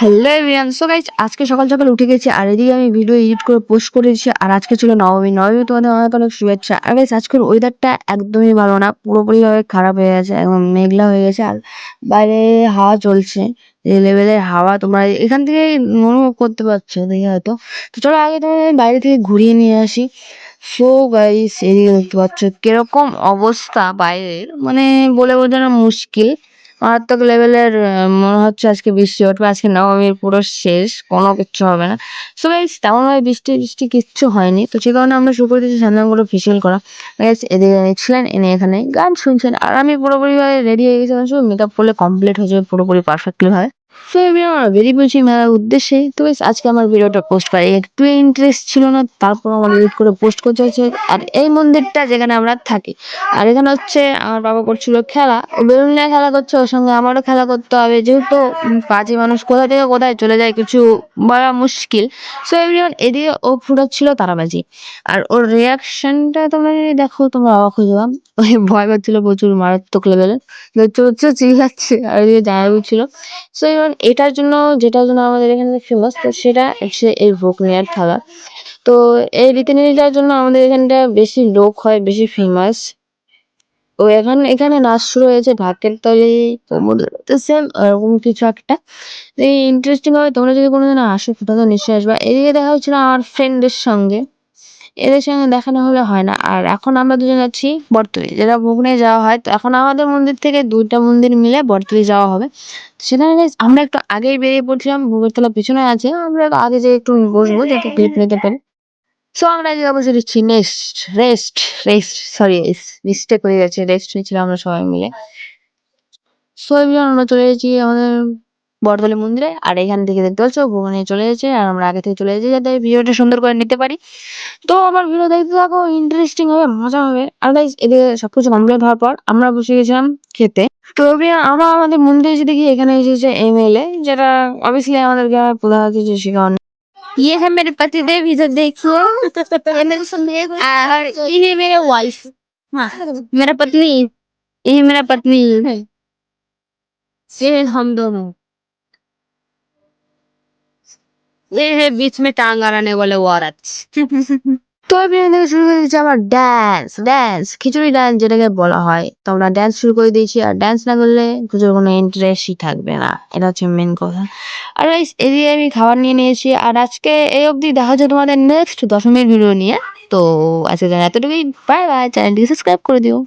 Hello everyone, so guys আজকে সকাল সকাল উঠে গেছি আর এদিকে আমি ভিডিও এডিট করে পোস্ট করেছি। আর আজকে ছিল নবমী তোমাদের অনেক অনেক শুভেচ্ছা। আর গাইস আজকের ওয়েদারটা একদমই ভালো না, পুরোপুরিভাবে খারাপ হয়ে গেছে, একদম মেঘলা হয়ে গেছে। আর বাইরে হাওয়া চলছে, যে লেভেলের হাওয়া তোমরা এখান থেকে অনুভব করতে পারছো দেখে হয়তো। তো চলো আগে তোমাদের বাইরে থেকে ঘুরিয়ে নিয়ে আসি। সো গাইস এদিকে দেখতে পাচ্ছ কিরকম অবস্থা বাইরের, মানে বলে বোঝানো মুশকিল। মারাত্মক লেভেলের মনে হচ্ছে আজকে বৃষ্টি উঠবে, আজকে নবমীর পুরো শেষ, কোনো কিচ্ছু হবে না। সো গাইস তেমন ভাবে বৃষ্টি বৃষ্টি কিচ্ছু হয়নি, তো সে কারণে আমরা শুরু করে দিয়েছি সন্ধানগুলো ফেসিয়াল করা। গাইস এদিকে ছিলেন এনে এখানে গান শুনছেন আর আমি পুরোপুরি ভাবে রেডি হয়ে গেছিলাম, শুধু মেকআপ করলে কমপ্লিট হয়ে যাবে পুরোপুরি পারফেক্টলি ভাবে। সো আমরা বেরিয়ে পড়ছি মেলার উদ্দেশ্যে। তো guys, আজকে আমার ভিডিওটা পোস্ট করে একটু ইন্টারেস্ট ছিল না, তারপর আমার এডিট করে পোস্ট করতে হচ্ছে। আর এই মন্দিরটা যেখানে আমরা থাকি, আর এখানে হচ্ছে আমার বাবা করছিল খেলা, ও বেলুন নিয়ে খেলা করছে, ওর সঙ্গে আমারও খেলা করতে হবে, যেহেতু পাজি মানুষ কোথা থেকে কোথায় চলে যায় কিছু বলা মুশকিল। সো এভরিওয়ান এদিকে ও ফুটাচ্ছিল তারাবাজি, আর ওর রিয়াকশনটা তোমরা যদি দেখো তোমরা অবাক হয়ে যাবে। ওই ভয় পাচ্ছিল প্রচুর, মারাত্মক লেভেলের দেখতে হচ্ছে, চিল্লাচ্ছে আর এদিকে জানাবি ছিল। সো এবার এটার জন্য, যেটার জন্য আমাদের এখানে ফেমাস, তো সেটা হচ্ছে এই ভোগ নেওয়ার খেলা। তো এই রীতিনীতিটার জন্য আমাদের এখানটা বেশি লোক হয়, বেশি ফেমাস। ও এখানে এখানে নাচ শুরু হয়েছে ঢাকের তালে, তো সেম এরকম কিছু একটা। এই ইন্টারেস্টিং হবে, তোমরা যদি কোনোদিন আসো তোমরা তো নিশ্চয়ই আসবা। এদিকে দেখা হচ্ছিল আমার ফ্রেন্ডের সঙ্গে, এদের সঙ্গে দেখানো হলে হয় না। আর এখন আমরা দুজন যাচ্ছি বরতলি, যেটা ভুগনে যাওয়া হয়। তো এখন আমাদের মন্দির থেকে দুইটা মন্দির মিলে বরতলি যাওয়া হবে। সেখানে guys আমরা একটু আগেই বেরিয়ে পড়ছিলাম, ভোগের তলা পিছনে আছে, আমরা আগে যে একটু বসবো যাতে ক্লিপ নিতে পারি। সো আমরা যে অবশ্যই দিচ্ছি নেক্সট রেস্ট, সরি মিস্টেক হয়ে গেছে, রেস্ট নিচ্ছিলাম আমরা সবাই মিলে। সো এবার আমরা চলে এসেছি আমাদের বরদলি মন্দিরে, আর এখান থেকে দেখতে পাচ্ছ ভুবনে চলে এসেছে, আর আমরা আগে থেকে চলে এসেছি যাতে ভিডিওটা সুন্দর করে নিতে পারি। তো আমার ভিডিও দেখতে থাকো, ইন্টারেস্টিং হবে, মজা হবে। আর গাইস এদিকে সবকিছু কমপ্লিট হওয়ার পর আমরা বসে গেছিলাম খেতে। তো আমরা আমাদের মন্দিরে এসে দেখি এখানে এসেছে এমএলএ, যেটা অবভিয়াসলি আমাদের গ্রামের প্রধান অতিথি, সে কারণে ये है मेरे पति देव, इधर देखिए। ये मेरे सुनिए और ये है मेरे वाइफ, हाँ मेरा पत्नी, ये मेरा पत्नी है, ये हम दोनों, ये है बीच में टांग अड़ाने वाले वो औरत। তো আমি এদিকে শুরু করে দিয়েছি আমার ড্যান্স খিচুড়ি ডান্স যেটাকে বলা হয়। তো আমরা ড্যান্স শুরু করে দিয়েছি, আর ড্যান্স না করলে পুজোর কোনো ইন্টারেস্টই থাকবে না, এটা হচ্ছে মেন কথা। আর গাইস এদিকে আমি খাবার নিয়ে নিয়েছি, আর আজকে এই অবধি দেখা হচ্ছে তোমাদের নেক্সট দশমীর ভিডিও নিয়ে। তো আজকে এতটুকুই, বাই বাই, চ্যানেলটিকে সাবস্ক্রাইব করে দিও।